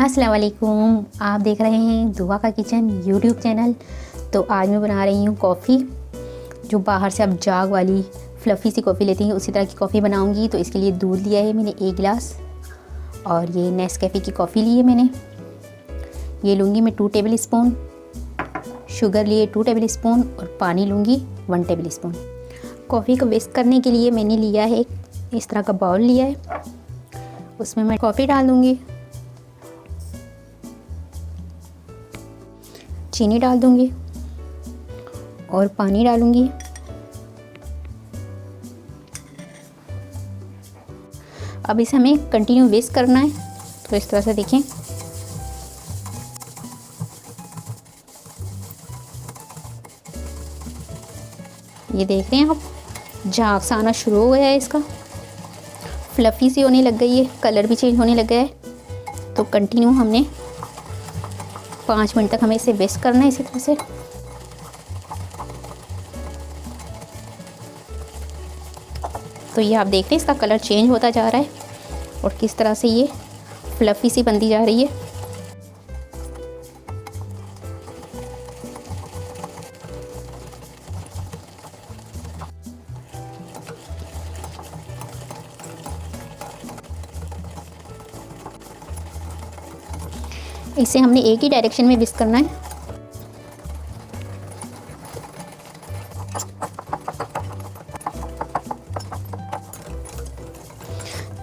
अस्सलाम वालेकुम। आप देख रहे हैं दुआ का किचन यूट्यूब चैनल। तो आज मैं बना रही हूँ कॉफ़ी, जो बाहर से आप जाग वाली फ्लफ़ी सी कॉफ़ी लेती हैं उसी तरह की कॉफ़ी बनाऊँगी। तो इसके लिए दूध लिया है मैंने 1 गिलास, और ये नेस्कैफ़े की कॉफ़ी ली है मैंने। ये लूँगी मैं 2 टेबल स्पून, शुगर लिए 2 टेबल स्पून, और पानी लूँगी 1 टेबल स्पून। कॉफ़ी को विस्क करने के लिए मैंने लिया है इस तरह का बाउल लिया है, उसमें मैं कॉफ़ी डाल दूँगी, चीनी डाल दूँगी और पानी डालूँगी। अब इसे हमें कंटिन्यू विस्क करना है। तो इस तरह से देखें, ये देख रहे हैं आप, झाग सा आना शुरू हो गया है, इसका फ्लफ़ी सी होने लग गई है, कलर भी चेंज होने लग गया है। तो कंटिन्यू हमने 5 मिनट तक हमें इसे विस्क करना है इसी तरह से। तो ये आप देख रहे हैं इसका कलर चेंज होता जा रहा है और किस तरह से ये फ्लफ़ी सी बनती जा रही है। इसे हमने एक ही डायरेक्शन में विस्क करना है।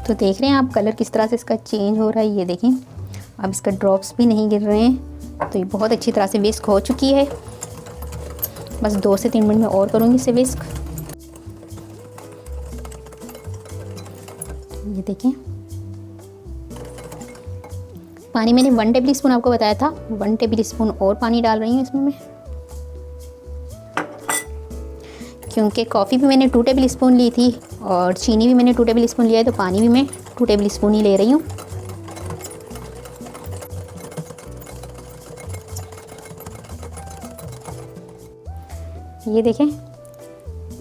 तो देख रहे हैं आप कलर किस तरह से इसका चेंज हो रहा है, ये देखें। अब इसका ड्रॉप्स भी नहीं गिर रहे हैं। तो ये बहुत अच्छी तरह से विस्क हो चुकी है। बस 2 से 3 मिनट में और करूँगी इसे विस्क। ये देखें, पानी मैंने 1 टेबल स्पून आपको बताया था, 1 टेबल स्पून और पानी डाल रही हूँ इसमें मैं, क्योंकि कॉफ़ी भी मैंने 2 टेबल स्पून ली थी और चीनी भी मैंने 2 टेबल स्पून लिया है। तो पानी भी मैं 2 टेबल स्पून ही ले रही हूँ। ये देखें,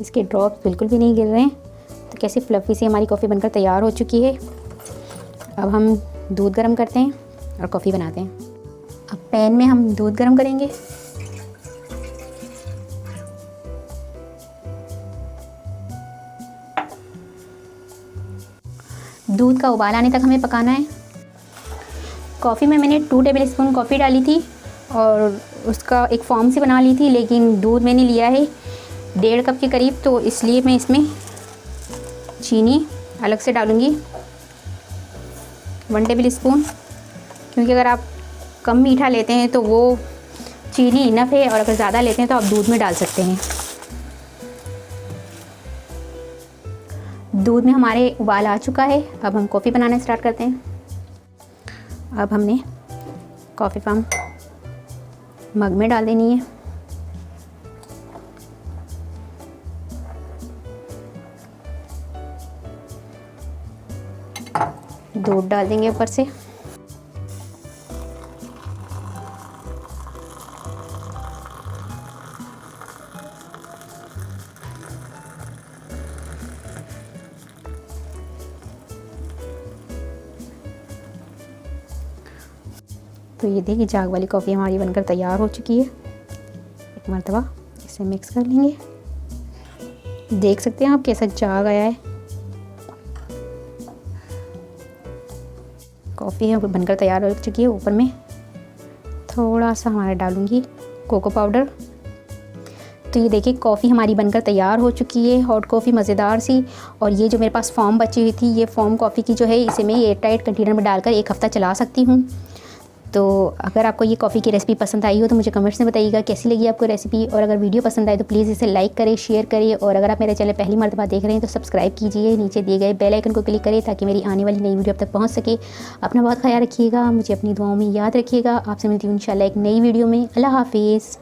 इसके ड्रॉप्स बिल्कुल भी नहीं गिर रहे हैं। तो कैसी फ्लफ़ी सी हमारी कॉफ़ी बनकर तैयार हो चुकी है। अब हम दूध गर्म करते हैं और कॉफ़ी बनाते हैं। अब पैन में हम दूध गर्म करेंगे। दूध का उबाल आने तक हमें पकाना है। कॉफ़ी में मैंने 2 टेबल स्पून कॉफ़ी डाली थी और उसका एक फॉर्म सी बना ली थी, लेकिन दूध मैंने लिया है 1.5 कप के करीब। तो इसलिए मैं इसमें चीनी अलग से डालूँगी 1 टेबल स्पून, क्योंकि अगर आप कम मीठा लेते हैं तो वो चीनी इनफ है, और अगर ज़्यादा लेते हैं तो आप दूध में डाल सकते हैं। दूध में हमारे उबाल आ चुका है। अब हम कॉफ़ी बनाना स्टार्ट करते हैं। अब हमने कॉफ़ी पाम मग में डाल देनी है। दूध डाल देंगे ऊपर से। तो ये देखिए, जाग वाली कॉफ़ी हमारी बनकर तैयार हो चुकी है। एक मरतबा इसे मिक्स कर लेंगे। देख सकते हैं आप कैसा जाग आया है। कॉफ़ी है बनकर तैयार हो चुकी है। ऊपर में थोड़ा सा हमारा डालूँगी कोको पाउडर। तो ये देखिए, कॉफ़ी हमारी बनकर तैयार हो चुकी है, हॉट कॉफ़ी मज़ेदार सी। और ये जो मेरे पास फॉर्म बची हुई थी, ये फॉर्म कॉफ़ी की जो है, इसे मैं एयर टाइट कंटेनर में डालकर 1 हफ़्ता चला सकती हूँ। तो अगर आपको ये कॉफ़ी की रेसिपी पसंद आई हो तो मुझे कमेंट्स में बताइएगा कैसी लगी आपको रेसिपी। और अगर वीडियो पसंद आए तो प्लीज़ इसे लाइक करें, शेयर करें, और अगर आप मेरे चैनल पहली मर्तबा देख रहे हैं तो सब्सक्राइब कीजिए। नीचे दिए गए बेल आइकन को क्लिक करें ताकि मेरी आने वाली नई वीडियो अब तक पहुंच सके। अपना बहुत ख्याल रखिएगा, मुझे अपनी दुआओं में याद रखिएगा। आपसे मिलती हूँ इंशाल्लाह एक नई वीडियो में। अल्लाह हाफिज़।